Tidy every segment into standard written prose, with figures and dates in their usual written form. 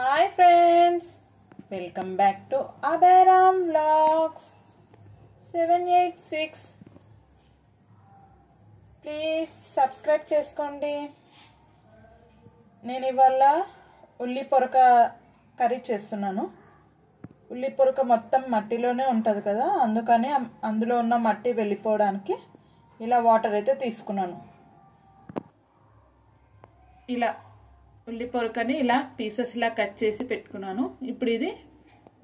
Hi friends, welcome back to Abaram Vlogs 786. Please subscribe చేసుకోండి. నేను ఇవాళ ఉల్లి పొరక కర్రీ చేస్తున్నాను. ఉల్లి పొరక మొత్తం మట్టిలోనే ఉంటుంది కదా, అందుకని అందులో ఉన్న మట్టి వెళ్ళిపోవడానికి ఇలా వాటర్ అయితే తీసుకున్నాను. ఇలా ఉల్లి పొరకని ఇలా పీసెస్ ఇలా కట్ చేసి పెట్టుకున్నాను. ఇప్పుడు ఇది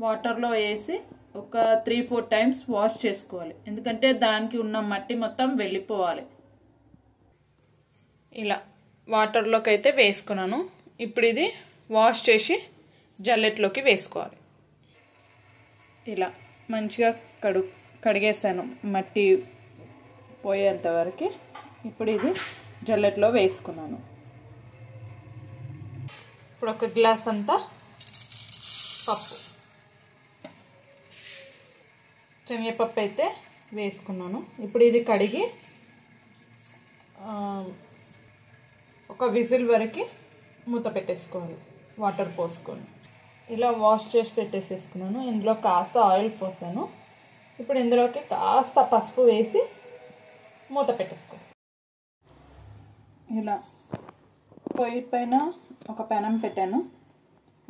వాటర్లో వేసి ఒక 3-4 టైమ్స్ వాష్ చేసుకోవాలి, ఎందుకంటే దానికి ఉన్న మట్టి మొత్తం వెళ్ళిపోవాలి. ఇలా వాటర్లోకి అయితే వేసుకున్నాను. ఇప్పుడు ఇది వాష్ చేసి జల్లెట్లోకి వేసుకోవాలి. ఇలా మంచిగా కడిగేసాను మట్టి పోయేంత వరకు. ఇప్పుడు ఇది జల్లెట్లో వేసుకున్నాను. ఇప్పుడు ఒక గ్లాస్ అంతా పప్పు, శనగపప్పు అయితే వేసుకున్నాను. ఇప్పుడు ఇది కడిగి ఒక విజిల్ వరకు మూత పెట్టేసుకోవాలి, వాటర్ పోసుకొని. ఇలా వాష్ చేసి పెట్టేసేసుకున్నాను. ఇందులో కాస్త ఆయిల్ పోసాను. ఇప్పుడు ఇందులోకి కాస్త పసుపు వేసి మూత పెట్టేసుకో. ఇలా పొయ్యి పైన ఒక పెనం పెట్టాను.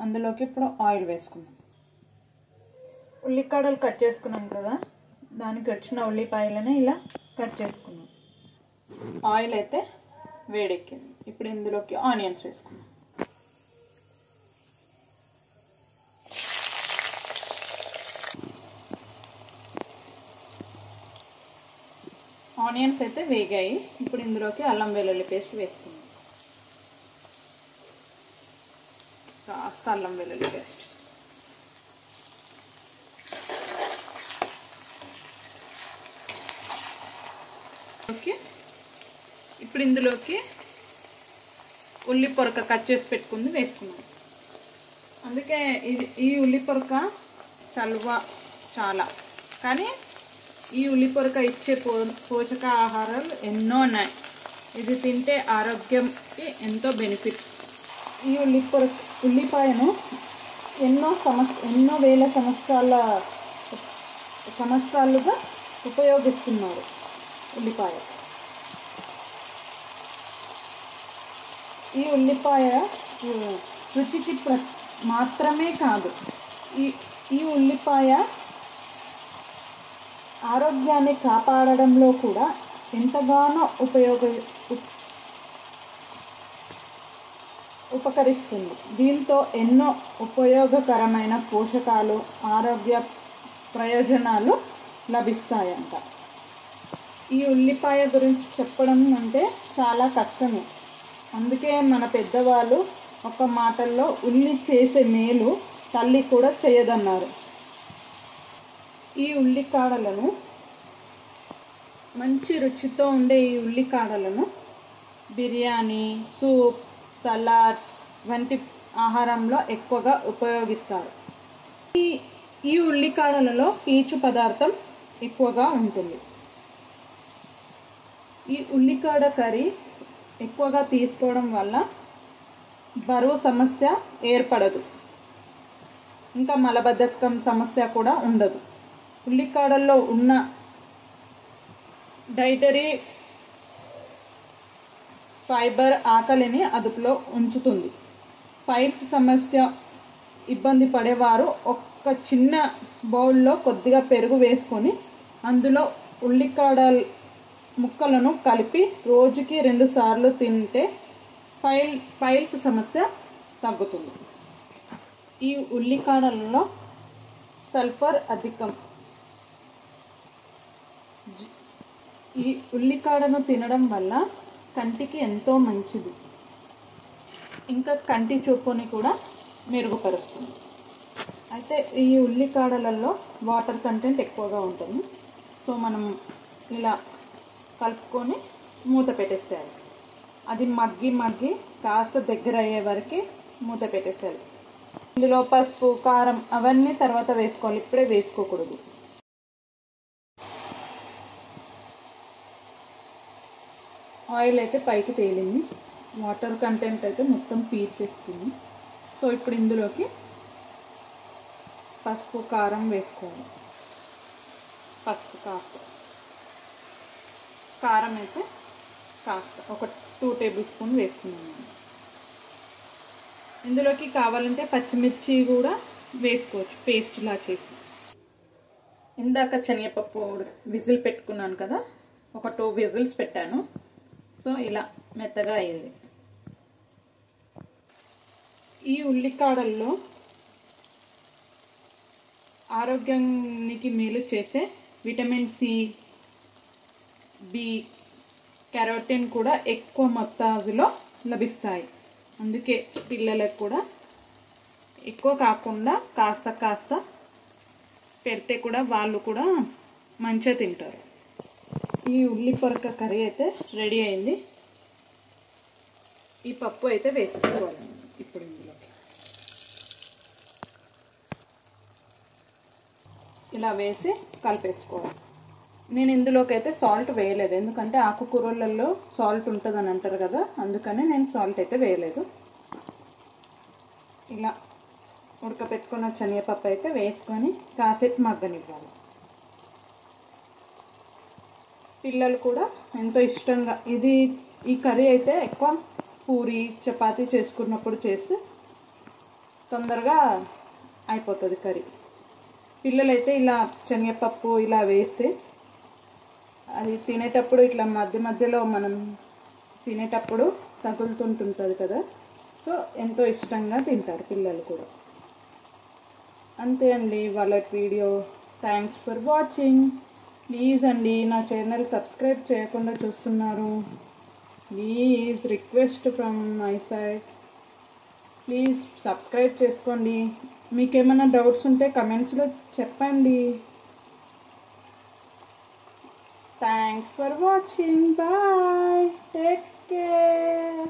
అందులోకి ఇప్పుడు ఆయిల్ వేసుకున్నాను. ఉల్లికాడలు కట్ చేసుకున్నాను కదా, దానికి వచ్చిన ఉల్లిపాయలని ఇలా కట్ చేసుకున్నాను. ఆయిల్ అయితే వేడెక్కింది. ఇప్పుడు ఇందులోకి ఆనియన్స్ వేసుకున్నాను. ఆనియన్స్ అయితే వేగాయి. ఇప్పుడు ఇందులోకి అల్లం వెల్లుల్లి పేస్ట్ వేసుకున్నాను. కాస్త అల్లం వెల్లుల్లి పేస్ట్. ఓకే, ఇప్పుడు ఇందులోకి ఉల్లి పొరక కట్ చేసి పెట్టుకుంది వేసుకున్నాను. అందుకే ఈ ఉల్లి పొరక చలువ చాలా, కానీ ఈ ఉల్లి పొరక ఇచ్చే పోషకాహారాలు ఎన్నో ఉన్నాయి. ఇది తింటే ఆరోగ్యంకి ఎంతో బెనిఫిట్. ఈ ఉల్లిపాయను ఎన్నో వేల సంవత్సరాలుగా ఉపయోగిస్తున్నారు. ఉల్లిపాయ, ఈ ఉల్లిపాయ రుచికి మాత్రమే కాదు, ఈ ఉల్లిపాయ ఆరోగ్యాన్ని కాపాడడంలో కూడా ఎంతగానో ఉపకరిస్తుంది. దీంతో ఎన్నో ఉపయోగకరమైన పోషకాలు, ఆరోగ్య ప్రయోజనాలు లభిస్తాయంట. ఈ ఉల్లిపాయ గురించి చెప్పడం అంటే చాలా కష్టమే. అందుకే మన పెద్దవాళ్ళు ఒక మాటల్లో ఉల్లి చేసే మేలు తల్లి కూడా చేయదన్నారు. ఈ ఉల్లికాడలను, మంచి రుచితో ఉండే ఈ ఉల్లికాడలను బిర్యానీ, సూప్స్, సలాడ్స్ వంటి ఆహారంలో ఎక్కువగా ఉపయోగిస్తారు. ఈ ఉల్లికాడలలో పీచు పదార్థం ఎక్కువగా ఉంటుంది. ఈ ఉల్లికాడ కర్రీ ఎక్కువగా తీసుకోవడం వల్ల బరువు సమస్య ఏర్పడదు, ఇంకా మలబద్ధకం సమస్య కూడా ఉండదు. ఉల్లికాడల్లో ఉన్న డైటరీ ఫైబర్ ఆకలిని అదుపులో ఉంచుతుంది. పైల్స్ సమస్య ఇబ్బంది పడేవారు ఒక చిన్న బౌల్లో కొద్దిగా పెరుగు వేసుకొని అందులో ఉల్లికాడ ముక్కలను కలిపి రోజుకి 2 సార్లు తింటే పైల్స్ సమస్య తగ్గుతుంది. ఈ ఉల్లికాడలలో సల్ఫర్ అధికం. ఈ ఉల్లికాడను తినడం వల్ల కంటికి ఎంతో మంచిది, ఇంకా కంటి చూపుని కూడా మెరుగుపరుస్తుంది. అయితే ఈ ఉల్లికాడలలో వాటర్ కంటెంట్ ఎక్కువగా ఉంటుంది. సో మనం ఇలా కలుపుకొని మూత పెట్టేసేయాలి. అది మగ్గి కాస్త దగ్గర అయ్యే వరకు మూత పెట్టేసేయాలి. ఇందులో పసుపు, కారం అవన్నీ తర్వాత వేసుకోవాలి, ఇప్పుడే వేసుకోకూడదు. ఆయిల్ అయితే పైకి తేలింది, వాటర్ కంటెంట్ అయితే మొత్తం పీల్చేస్తుంది. సో ఇప్పుడు ఇందులోకి పసుపు కారం వేసుకోవాలి. పసుపు కారం అయితే కాస్త ఒక 2 టేబుల్ స్పూన్ వేస్తున్నాను. ఇందులోకి కావాలంటే పచ్చిమిర్చి కూడా వేసుకోవచ్చు పేస్ట్లా చేసి. ఇందాక శనగపప్పు విజిల్ పెట్టుకున్నాను కదా, ఒక 2 విజిల్స్ పెట్టాను. సో ఇలా మెత్తగా అయింది. ఈ ఉల్లికాడల్లో ఆరోగ్యానికి మేలు చేసే విటమిన్ సి, బి, కెరోటిన్ కూడా ఎక్కువ మోతాదులో లభిస్తాయి. అందుకే పిల్లలకు కూడా ఎక్కువ కాకుండా కాస్త పెడితే కూడా వాళ్ళు కూడా మంచిగా తింటారు. ఈ ఉల్లి పొరక కర్రీ అయితే రెడీ అయింది. ఈ పప్పు అయితే వేసేసుకోవాలి ఇప్పుడు ఇందులోకి. ఇలా వేసి కలిపేసుకోవాలి. నేను ఇందులోకి అయితే సాల్ట్ వేయలేదు, ఎందుకంటే ఆకుకూరలలో సాల్ట్ ఉంటుందని అంటారు కదా, అందుకని నేను సాల్ట్ అయితే వేయలేదు. ఇలా ఉడకపెట్టుకున్న శనగపప్పు అయితే వేసుకొని కాసేపు మగ్గనివ్వాలి. పిల్లలు కూడా ఎంతో ఇష్టంగా ఈ కర్రీ అయితే ఎక్కువ పూరి చపాతీ చేసుకున్నప్పుడు చేస్తే తొందరగా అయిపోతుంది కర్రీ. పిల్లలైతే ఇలా శనగపప్పు ఇలా వేస్తే అది తినేటప్పుడు ఇట్లా మధ్యలో మనం తినేటప్పుడు తగులుతుంటుంది కదా, సో ఎంతో ఇష్టంగా తింటారు పిల్లలు కూడా. అంతే అండి వాళ్ళ video. Thanks for watching. Please అండి నా ఛానల్ సబ్స్క్రైబ్ చేయకుండా చూస్తున్నారు, please request from my side, please subscribe చేసుకోండి. మీకు ఏమైనా డౌట్స్ ఉంటే కమెంట్స్లో చెప్పండి. Thanks for watching. Bye, take care.